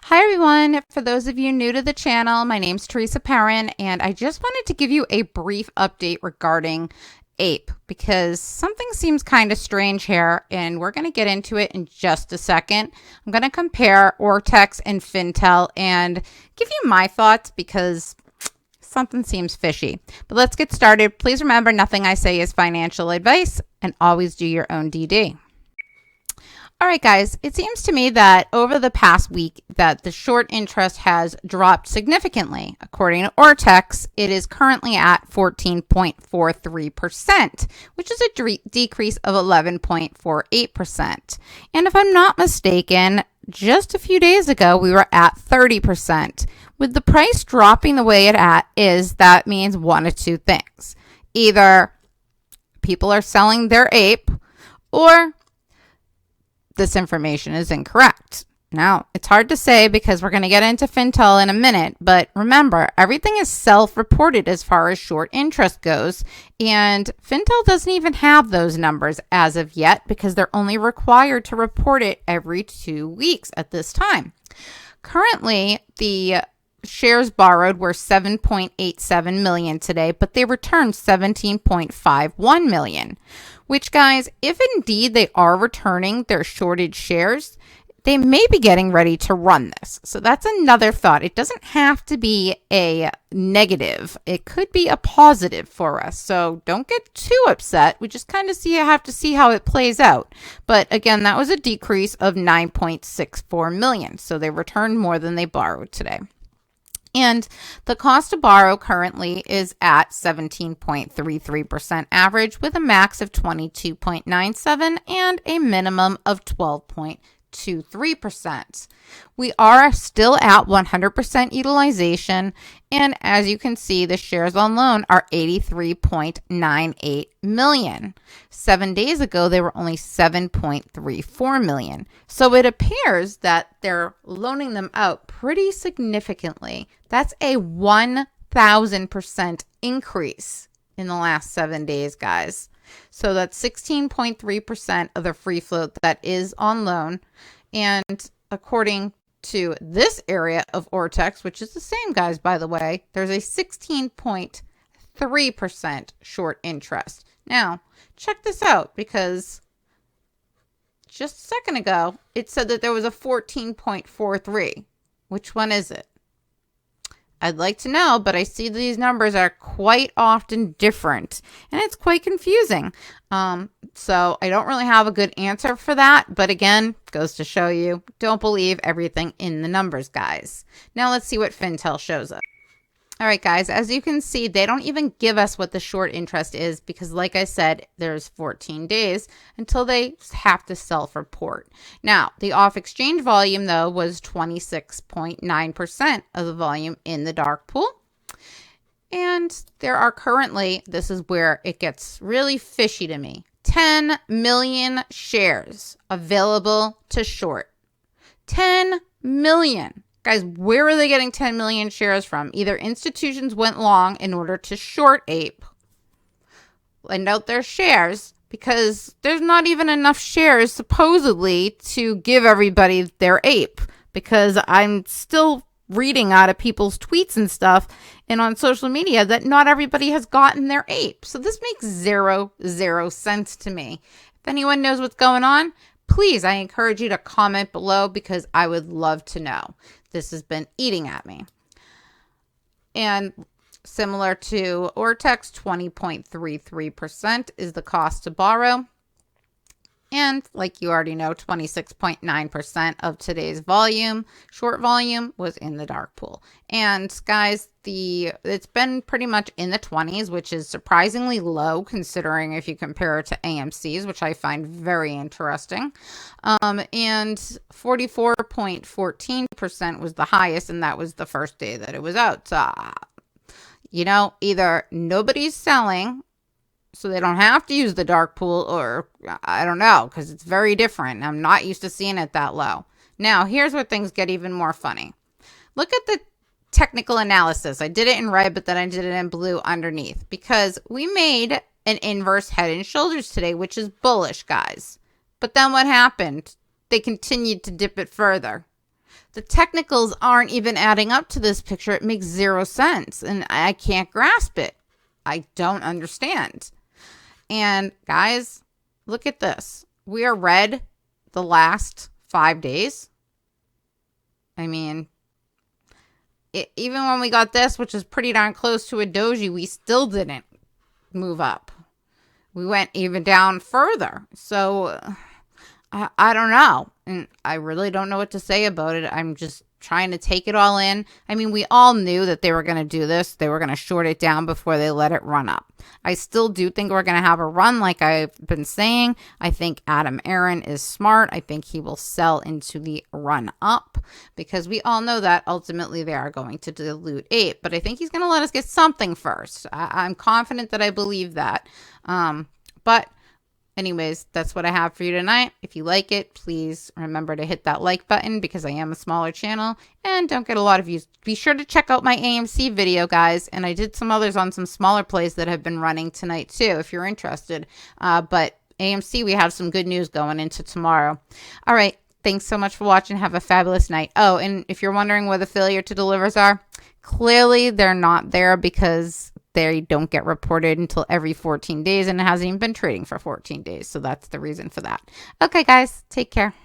Hi everyone, for those of you new to the channel, my name's Teresa Perrin and I just wanted to give you a brief update regarding APE because something seems kind of strange here and we're going to get into it in just a second. I'm going to compare Ortex and Fintel and give you my thoughts because something seems fishy. But let's get started. Please remember nothing I say is financial advice and always do your own DD. All right, guys, it seems to me that over the past week that the short interest has dropped significantly. According to Ortex, it is currently at 14.43%, which is a decrease of 11.48%. And if I'm not mistaken, just a few days ago, we were at 30%. With the price dropping the way it is, that means one of two things. Either people are selling their APE or this information is incorrect. Now, it's hard to say because we're going to get into Fintel in a minute, but remember, everything is self-reported as far as short interest goes, and Fintel doesn't even have those numbers as of yet because they're only required to report it every 2 weeks at this time. Currently, the shares borrowed were 7.87 million today, but they returned 17.51 million. Which, guys, if indeed they are returning their shorted shares, they may be getting ready to run this. So that's another thought. It doesn't have to be a negative. It could be a positive for us. So don't get too upset. We just kind of have to see how it plays out. But again, that was a decrease of 9.64 million. So they returned more than they borrowed today. And the cost to borrow currently is at 17.33% average with a max of 22.97 and a minimum of 12.23%. We are still at 100% utilization, and as you can see, the shares on loan are 83.98 million. 7 days ago, they were only 7.34 million. So it appears that they're loaning them out pretty significantly. That's a 1,000% increase in the last 7 days, guys. So that's 16.3% of the free float that is on loan. And according to this area of Ortex, which is the same, guys, by the way, there's a 16.3% short interest. Now, check this out because just a second ago, it said that there was a 14.43. Which one is it? I'd like to know, but I see these numbers are quite often different, and it's quite confusing. So I don't really have a good answer for that, but again, goes to show you, don't believe everything in the numbers, guys. Now let's see what Fintel shows us. All right, guys, as you can see, they don't even give us what the short interest is because, like I said, there's 14 days until they have to self-report. Now, the off-exchange volume, though, was 26.9% of the volume in the dark pool. And there are currently, this is where it gets really fishy to me, 10 million shares available to short. 10 million. Guys, where are they getting 10 million shares from? Either institutions went long in order to short APE, lend out their shares, because there's not even enough shares supposedly to give everybody their APE, because I'm still reading out of people's tweets and stuff and on social media that not everybody has gotten their APE. So this makes zero sense to me. If anyone knows what's going on, please, I encourage you to comment below because I would love to know. This has been eating at me. And similar to Ortex, 20.33% is the cost to borrow. And like you already know, 26.9% of today's volume, short volume, was in the dark pool. And guys, it's been pretty much in the 20s, which is surprisingly low considering if you compare it to AMC's, which I find very interesting. And 44.14% was the highest, and that was the first day that it was out. So, either nobody's selling, so they don't have to use the dark pool, or I don't know, because it's very different. I'm not used to seeing it that low. Now, here's where things get even more funny. Look at the technical analysis. I did it in red, but then I did it in blue underneath because we made an inverse head and shoulders today, which is bullish, guys. But then what happened? They continued to dip it further. The technicals aren't even adding up to this picture. It makes zero sense, and I can't grasp it. I don't understand. And guys, look at this. We are red the last 5 days. I mean, even when we got this, which is pretty darn close to a doji, we still didn't move up. We went even down further. So I don't know. And I really don't know what to say about it. I'm just trying to take it all in. I mean, we all knew that they were going to do this. They were going to short it down before they let it run up. I still do think we're going to have a run, like I've been saying. I think Adam Aaron is smart. I think he will sell into the run up because we all know that ultimately they are going to dilute APE. But I think he's going to let us get something first. I'm confident that I believe that. But anyways, that's what I have for you tonight. If you like it, please remember to hit that like button because I am a smaller channel and don't get a lot of views. Be sure to check out my AMC video, guys. And I did some others on some smaller plays that have been running tonight too, if you're interested. But AMC, we have some good news going into tomorrow. All right. Thanks so much for watching. Have a fabulous night. Oh, and if you're wondering where the failure to delivers are, clearly they're not there because they don't get reported until every 14 days, and it hasn't even been trading for 14 days. So that's the reason for that. Okay, guys, take care.